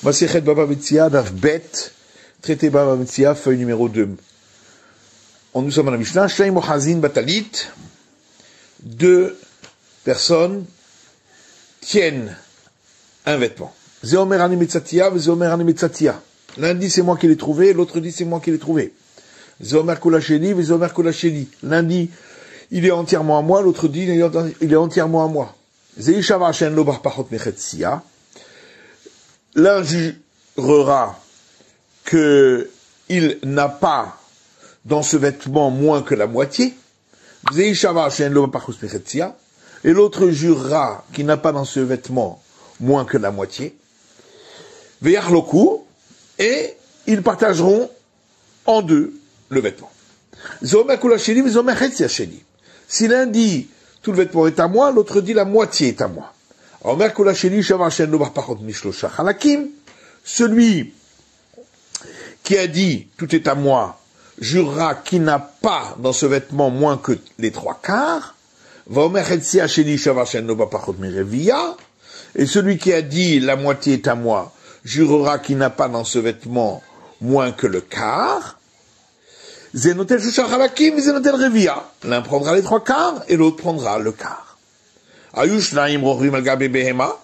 Masechet Baba Metzia, Daf Bet, traité Baba Metzia, feuille numéro 2. Nous sommes à la Mishnah, Shleim Ochazin Batalit, deux personnes tiennent un vêtement. Zeomer Ani Metzatia, Zeomer Ani Metzatia. L'un dit c'est moi qui l'ai trouvé, l'autre dit c'est moi qui l'ai trouvé. Zeomer Kulasheli, Zeomer Kulasheli. L'un dit il est entièrement à moi, l'autre dit il est entièrement à moi. Zeishava Shen Lo Bar Pachot Mechetsia. L'un jurera que il n'a pas dans ce vêtement moins que la moitié. Zeishava Shen Lo Bar Pachot Mechetsia. Et l'autre jurera qu'il n'a pas dans ce vêtement moins que la moitié. Veyachloku. Et ils partageront en deux le vêtement. Zomer Kulasheli, Zomer Chetsia Sheli. Si l'un dit tout le vêtement est à moi, l'autre dit la moitié est à moi. Omer Kulasheli, Shavar Shen Lo Bar Pachot Mishlosha Halakim. Celui qui a dit tout est à moi jurera qu'il n'a pas dans ce vêtement moins que les trois quarts. Vomer Chetsia Sheli, Shavar Shen Lo Bar Pachot Mirevia. Et celui qui a dit la moitié est à moi jurera qu'il n'a pas dans ce vêtement moins que le quart. Zenotel Shusha Halakim, Zenotel Revia. L'un prendra les trois quarts et l'autre prendra le quart. Ayush Naim Rohrim Al Gabe Behema.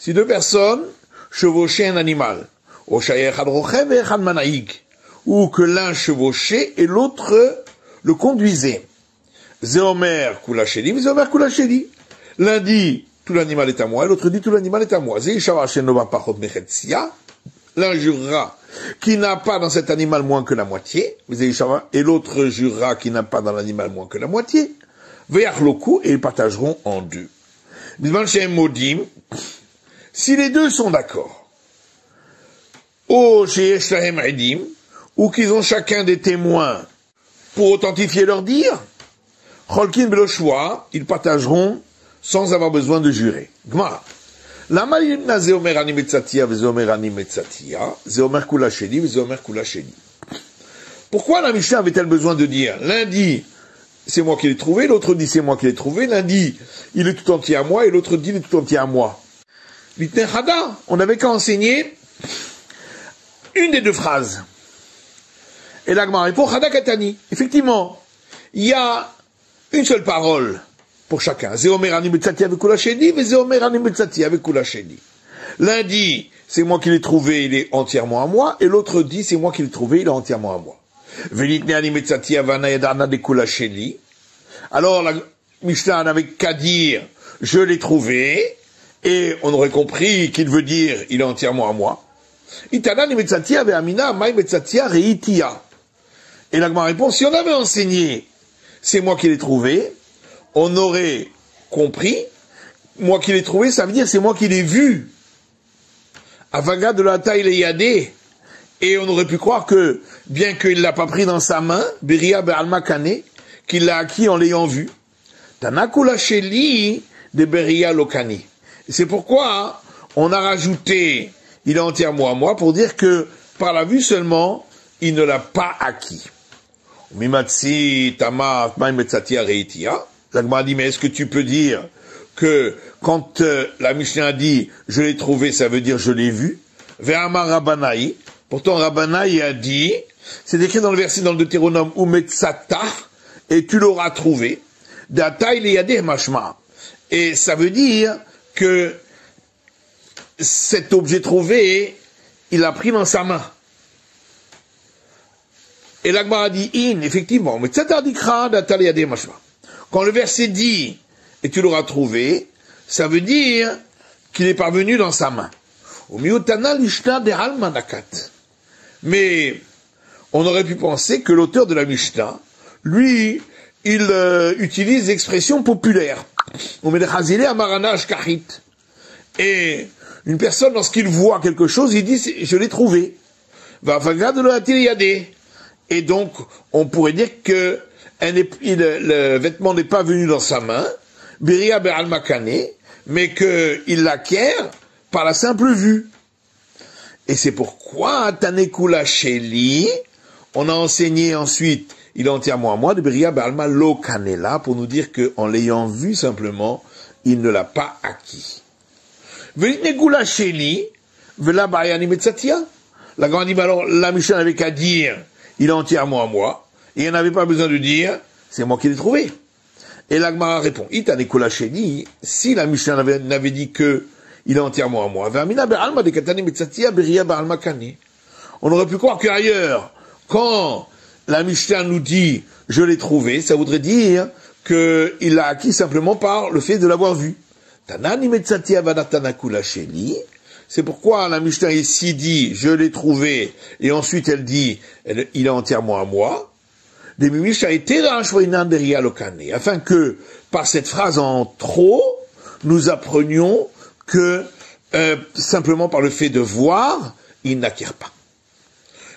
Si deux personnes chevauchaient un animal, ou que l'un chevauchait et l'autre le conduisait. Zeomer Kulasheli, Zeomer Kulasheli. L'un dit tout l'animal est à moi, et l'autre dit tout l'animal est à moi. L'un jurera qu'il n'a pas dans cet animal moins que la moitié, et l'autre jurera qu'il n'a pas dans l'animal moins que la moitié. Et ils partageront en deux. Si les deux sont d'accord, ou qu'ils ont chacun des témoins pour authentifier leur dire, ils partageront sans avoir besoin de jurer. Gmara. Lama yimna zeomer ani metzatia vezeomer ani metzatia, zeomer kula sheli vezeomer kula sheli. Pourquoi la Mishnah avait-elle besoin de dire l'un dit c'est moi qui l'ai trouvé, l'autre dit c'est moi qui l'ai trouvé, l'un dit il est tout entier à moi et l'autre dit il est tout entier à moi. Vitner Hada, on n'avait qu'à enseigner une des deux phrases. Et la Gmara répond Hada Katani. Effectivement, il y a une seule parole pour chacun. Zeomer ani metzati avec kula sheli, et zeomer ani metzati avec kula sheli. L'un dit, c'est moi qui l'ai trouvé, il est entièrement à moi, et l'autre dit, c'est moi qui l'ai trouvé, il est entièrement à moi. Velitne ani metzati avana yadana de kula sheli. Alors, la Mishnah n'avait qu'à dire, je l'ai trouvé, et on aurait compris qu'il veut dire, il est entièrement à moi. Itana ani metzati ave amina, mai metzati reitia. Et la Gemara répond, si on avait enseigné, c'est moi qui l'ai trouvé, on aurait compris, moi qui l'ai trouvé, ça veut dire c'est moi qui l'ai vu. Avaga de la taille les yadé. Et on aurait pu croire que, bien qu'il l'a pas pris dans sa main, Beria Be'alma Kane, qu'il l'a acquis en l'ayant vu. Tanakula Sheli de Beria Lokani. C'est pourquoi on a rajouté, il est entièrement à moi, pour dire que, par la vue seulement, il ne l'a pas acquis. Mimatsi Tama Maimetzatia Reitia. Zagma dit, mais est-ce que tu peux dire que quand la Mishnah dit je l'ai trouvé, ça veut dire je l'ai vu? Ve'amar Rabbanaï. Pourtant Rabbanaï a dit, c'est écrit dans le verset dans le Deutéronome, Umetzata, et tu l'auras trouvé. Dataï leyadeh mashma. Et ça veut dire que cet objet trouvé, il l'a pris dans sa main. Et l'Agmara dit, effectivement, Umetzata dikra dataï leyadeh mashma. Quand le verset dit « et tu l'auras trouvé », ça veut dire qu'il est parvenu dans sa main. Mais on aurait pu penser que l'auteur de la Mishnah, lui, il utilise l'expression populaire. Et une personne, lorsqu'il voit quelque chose, il dit « je l'ai trouvé ». Et donc, on pourrait dire que le vêtement n'est pas venu dans sa main, Beria Be'alma Kane, mais qu'il l'acquiert par la simple vue. Et c'est pourquoi, Tanekula Sheli, on a enseigné ensuite, il est entièrement à moi, de Beria Be'alma Lo Kanela, pour nous dire qu'en l'ayant vu simplement, il ne l'a pas acquis. Venegula Sheli, Vela Bayani Metzatia. La grande dit, alors, la Mishnah n'avait qu'à dire, il est entièrement à moi, et elle n'avait pas besoin de dire, c'est moi qui l'ai trouvé. Et la Gemara répond, Itane Kolacheni, si la Mishnah n'avait dit que, il est entièrement à moi, on aurait pu croire qu'ailleurs, quand la Mishnah nous dit, je l'ai trouvé, ça voudrait dire qu'il l'a acquis simplement par le fait de l'avoir vu. C'est pourquoi la Mishnah ici dit, je l'ai trouvé, et ensuite elle dit, il est entièrement à moi, afin que, par cette phrase en trop, nous apprenions que, simplement par le fait de voir, il n'acquiert pas.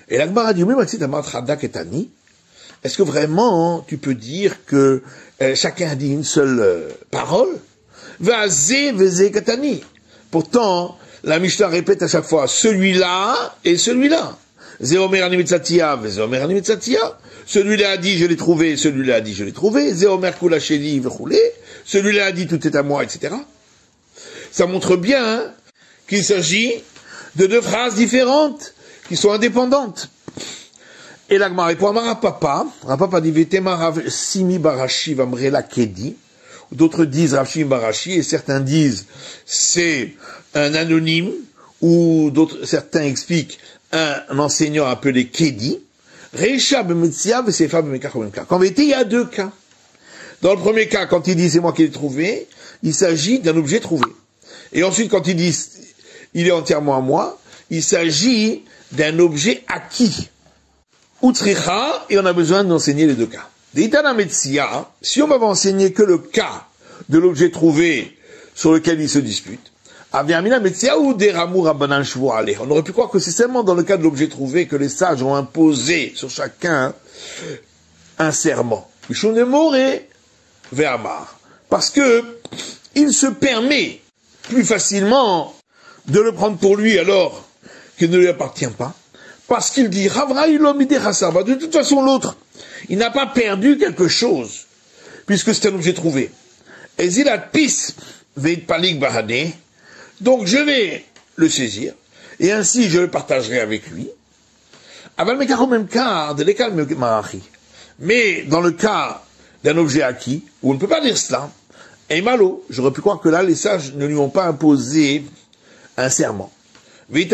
Et la Gemara dit, est-ce que vraiment tu peux dire que chacun a dit une seule parole? Pourtant, la Mishnah répète à chaque fois celui-là et celui-là. Celui-là a dit je l'ai trouvé, celui-là a dit je l'ai trouvé. Celui-là a dit tout est à moi, etc. Ça montre bien qu'il s'agit de deux phrases différentes qui sont indépendantes. Et la Gemara répond à Rapapa dit Vetemarav Simi Barashi Vamrela Kedi. D'autres disent Rav Shimi Barashi et certains disent c'est un anonyme ou certains expliquent un enseignant appelé Kedi. Reisha Bemetsia Vesefa Bemekach Bemekach. En vérité, il y a deux cas. Dans le premier cas, quand il dit c'est moi qui l'ai trouvé, il s'agit d'un objet trouvé. Et ensuite, quand il dit il est entièrement à moi, il s'agit d'un objet acquis. Utricha, et on a besoin d'enseigner les deux cas. Deitana Metsia, si on m'avait enseigné que le cas de l'objet trouvé sur lequel il se dispute, Aviamina Metsia ou Deramu Rabbanan Shvuale. On aurait pu croire que c'est seulement dans le cas de l'objet trouvé que les sages ont imposé sur chacun un serment. Parce que il se permet plus facilement de le prendre pour lui alors qu'il ne lui appartient pas. Parce qu'il dit, de toute façon l'autre, il n'a pas perdu quelque chose, puisque c'est un objet trouvé. Et donc je vais le saisir, et ainsi je le partagerai avec lui. Mais dans le cas d'un objet acquis, où on ne peut pas dire cela, et malo, j'aurais pu croire que là, les sages ne lui ont pas imposé un serment. Et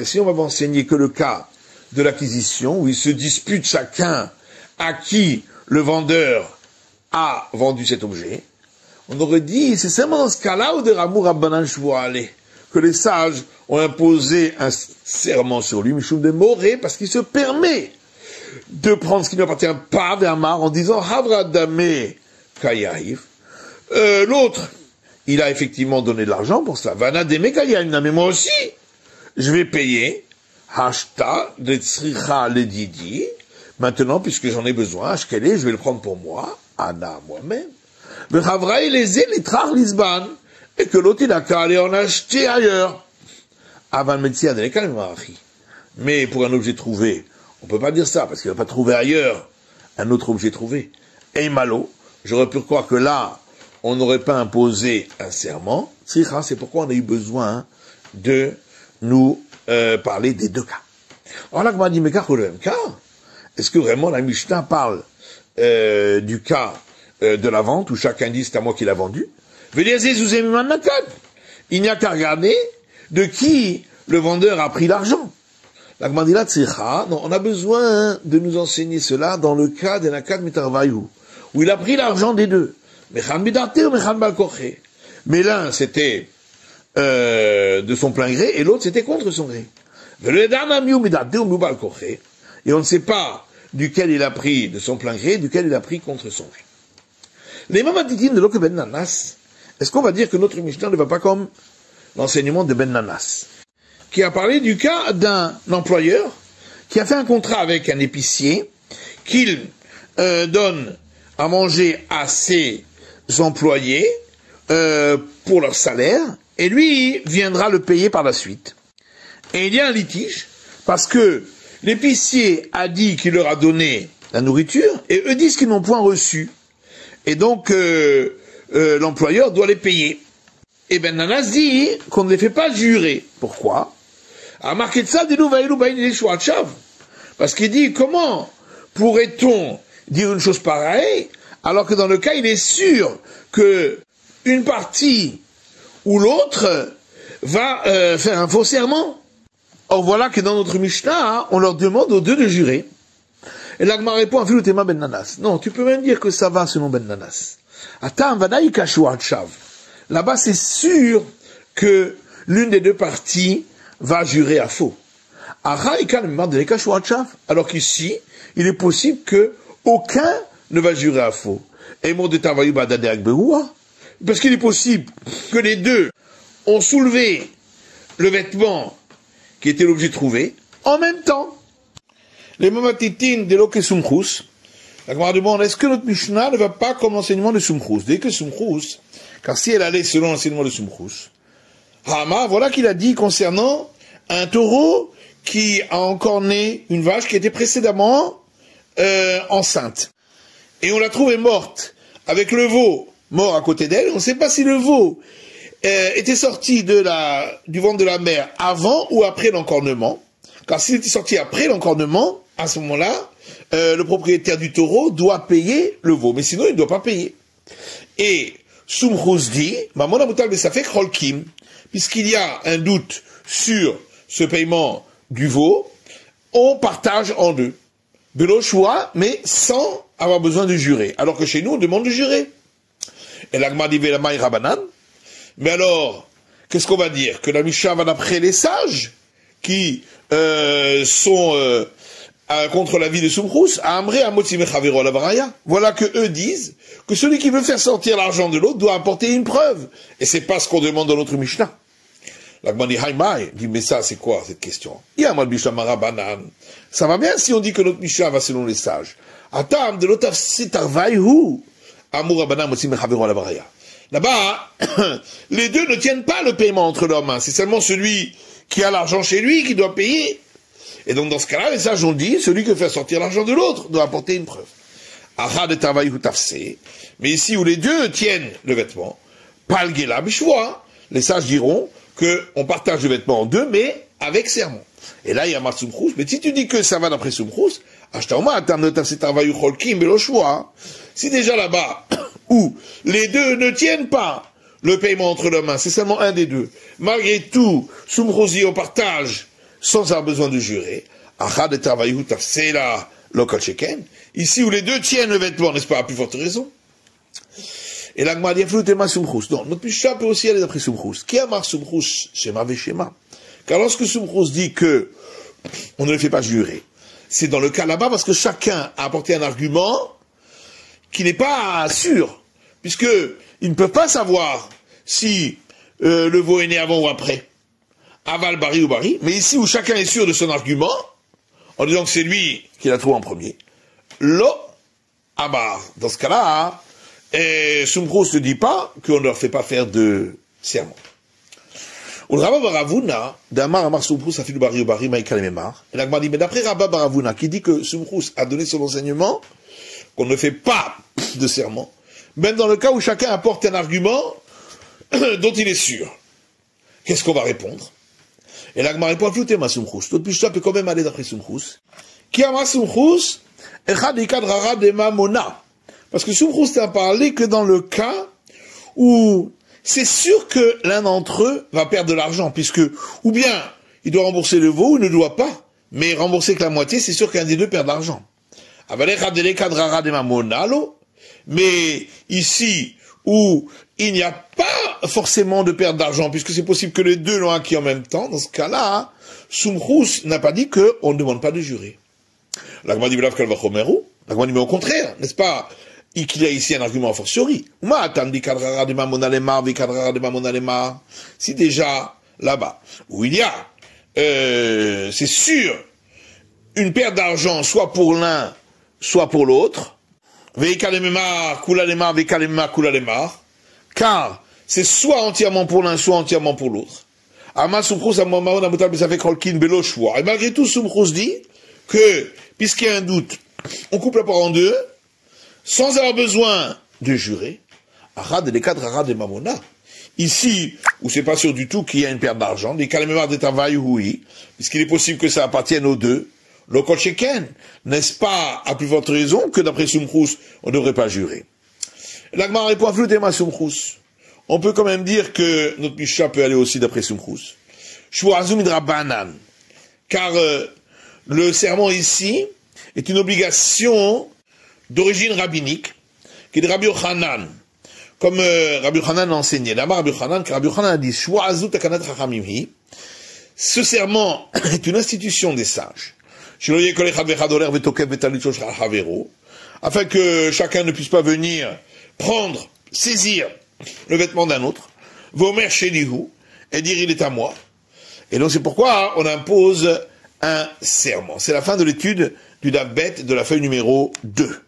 si on va enseigner que le cas de l'acquisition, où ils se disputent chacun à qui le vendeur a vendu cet objet, on aurait dit, c'est seulement dans ce cas-là où de Ramour Rabbanan Shvuale que les sages ont imposé un serment sur lui, Mishum de Moré, parce qu'il se permet de prendre ce qui ne lui appartient pas vers Mar en disant Havra Dame Kayaïf. L'autre, il a effectivement donné de l'argent pour cela. Vana Deme Kayaïf, mais moi aussi, je vais payer. Hashta de Tzricha le Didi. Maintenant, puisque j'en ai besoin, Ashkele, je vais le prendre pour moi, Anna, moi-même. Mais Havra et les Trar Lisban. Et que l'autre, il a qu'à aller en acheter ailleurs. Avant Metsia de mais pour un objet trouvé, on peut pas dire ça, parce qu'il n'a pas trouvé ailleurs un autre objet trouvé. Et malo, j'aurais pu croire que là, on n'aurait pas imposé un serment. C'est pourquoi on a eu besoin de nous parler des deux cas. Alors là, on dit, mais car le même cas, est-ce que vraiment la Mishnah parle du cas de la vente, où chacun dit c'est à moi qui l'a vendu? Il n'y a qu'à regarder de qui le vendeur a pris l'argent. La Gmandila Tzricha, non, on a besoin de nous enseigner cela dans le cas de Nakat Mitarvayu, où il a pris l'argent des deux. Mais l'un c'était de son plein gré et l'autre c'était contre son gré. Et on ne sait pas duquel il a pris de son plein gré, duquel il a pris contre son gré. Les mamadidim de l'Oke Ben Nanas, est-ce qu'on va dire que notre Mishnah ne va pas comme l'enseignement de Ben Nanas, qui a parlé du cas d'un employeur qui a fait un contrat avec un épicier qu'il donne à manger à ses employés pour leur salaire, et lui viendra le payer par la suite. Et il y a un litige, parce que l'épicier a dit qu'il leur a donné la nourriture, et eux disent qu'ils n'ont point reçu. Et donc, l'employeur doit les payer. Et Ben Nanas dit qu'on ne les fait pas jurer. Pourquoi? Parce qu'il dit, comment pourrait-on dire une chose pareille, alors que dans le cas, il est sûr que une partie ou l'autre va faire un faux serment. Or voilà que dans notre Mishnah, on leur demande aux deux de jurer. Et l'Agma répond à Filutema Ben Nanas. Non, tu peux même dire que ça va selon Ben Nanas. Là-bas, c'est sûr que l'une des deux parties va jurer à faux. Alors qu'ici, il est possible que aucun ne va jurer à faux. Parce qu'il est possible que les deux ont soulevé le vêtement qui était l'objet trouvé en même temps. Les mamatitin de l'oke sumchus, la Gemara demande, est-ce que notre Mishnah ne va pas comme l'enseignement de Sumchus? Dès que Sumchus, car si elle allait selon l'enseignement de Sumchus, Hama, voilà qu'il a dit concernant un taureau qui a encore né une vache qui était précédemment enceinte. Et on l'a trouvée morte, avec le veau mort à côté d'elle. On ne sait pas si le veau était sorti du ventre de la mère avant ou après l'encornement. Car s'il était sorti après l'encornement, à ce moment-là, le propriétaire du taureau doit payer le veau. Mais sinon, il ne doit pas payer. Et Sumchus dit, puisqu'il y a un doute sur ce paiement du veau, on partage en deux. Belo choix, mais sans avoir besoin de jurer. Alors que chez nous, on demande de jurer. Et l'Agma dit Velamai Rabanan. Mais alors, qu'est-ce qu'on va dire? Que la Mishnah va d'après les sages qui sont contre l'avis de Sumchus, voilà que eux disent que celui qui veut faire sortir l'argent de l'autre doit apporter une preuve. Et c'est pas ce qu'on demande dans notre Mishnah. L'Agma dit Haïmaï, dit mais ça c'est quoi cette question? Ça va bien si on dit que notre Mishnah va selon les sages. Atam de l'otaf sitarvaïhu amour Rabanan motim mechavero la baraya. Là-bas, les deux ne tiennent pas le paiement entre leurs mains. C'est seulement celui qui a l'argent chez lui qui doit payer. Et donc dans ce cas-là, les sages ont dit, celui qui veut faire sortir l'argent de l'autre doit apporter une preuve. Mais ici où les deux tiennent le vêtement, palgela bishvoa, les sages diront qu'on partage le vêtement en deux, mais avec serment. Et là, il y a Mar Sumchus. Mais si tu dis que ça va d'après Sumchus, si déjà là-bas, où les deux ne tiennent pas le paiement entre leurs mains, c'est seulement un des deux. Malgré tout, Sumchus dit on partage sans avoir besoin de jurer. Ici où les deux tiennent le vêtement, n'est-ce pas, à plus forte raison. Et l'Agma dit Sumchus. Non, notre Mishnah peut aussi aller d'après Sumchus. Qui a mar Sumchus Shema Veshema. Car lorsque Sumchus dit que on ne le fait pas jurer, c'est dans le cas là-bas parce que chacun a apporté un argument qui n'est pas sûr, puisque ils ne peuvent pas savoir si le veau est né avant ou après, aval bari ou bari, mais ici où chacun est sûr de son argument, en disant que c'est lui qui l'a trouvé en premier, lo abar. Dans ce cas-là, Sumchus ne dit pas qu'on ne leur fait pas faire de serment. Et l'Agma dit, mais d'après Rabba Baravuna, qui dit que Sumchus a donné son enseignement, qu'on ne fait pas de serment, même dans le cas où chacun apporte un argument dont il est sûr, qu'est-ce qu'on va répondre? Et l'Agma répond, floutez ma Sumchus. L'autre Mishnah peut quand même aller d'après Sumchus. Qui a ma Sumchus? Parce que Sumchus n'a parlé que dans le cas où c'est sûr que l'un d'entre eux va perdre de l'argent, puisque, ou bien, il doit rembourser le veau ou ne doit pas, mais rembourser que la moitié, c'est sûr qu'un des deux perd de l'argent. Mais ici, où il n'y a pas forcément de perte d'argent, puisque c'est possible que les deux l'ont acquis en même temps, dans ce cas-là, Sumchus n'a pas dit qu'on ne demande pas de jurer. L'Agma dit, mais au contraire, n'est-ce pas? Qu'il y a ici un argument a fortiori. Si déjà, là-bas, où il y a, c'est sûr, une perte d'argent, soit pour l'un, soit pour l'autre, car c'est soit entièrement pour l'un, soit entièrement pour l'autre. Et malgré tout, Sumchus dit que, puisqu'il y a un doute, on coupe la part en deux, sans avoir besoin de jurer. Ici, où c'est pas sûr du tout qu'il y a une perte d'argent, des mémoire de travail, oui, puisqu'il est possible que ça appartienne aux deux. Le Kolcheken, n'est-ce pas, à plus forte raison que d'après Sumchus, on ne devrait pas jurer. L'Agmara répond à Flutema Sumchus. On peut quand même dire que notre Mishnah peut aller aussi d'après Sumchus. Shuazum Banan. Car le serment ici est une obligation d'origine rabbinique, qui est de Rabbi Yochanan. Comme Rabbi Yochanan l'a enseigné. D'abord Rabbi Yochanan, car Rabbi Yochanan a dit Shuazu Takanat Chachamimhi. Ce serment est une institution des sages. Afin que chacun ne puisse pas venir prendre, saisir le vêtement d'un autre, vomer chez Lihu, et dire il est à moi. Et donc c'est pourquoi on impose un serment. C'est la fin de l'étude du Dabbet de la feuille numéro 2.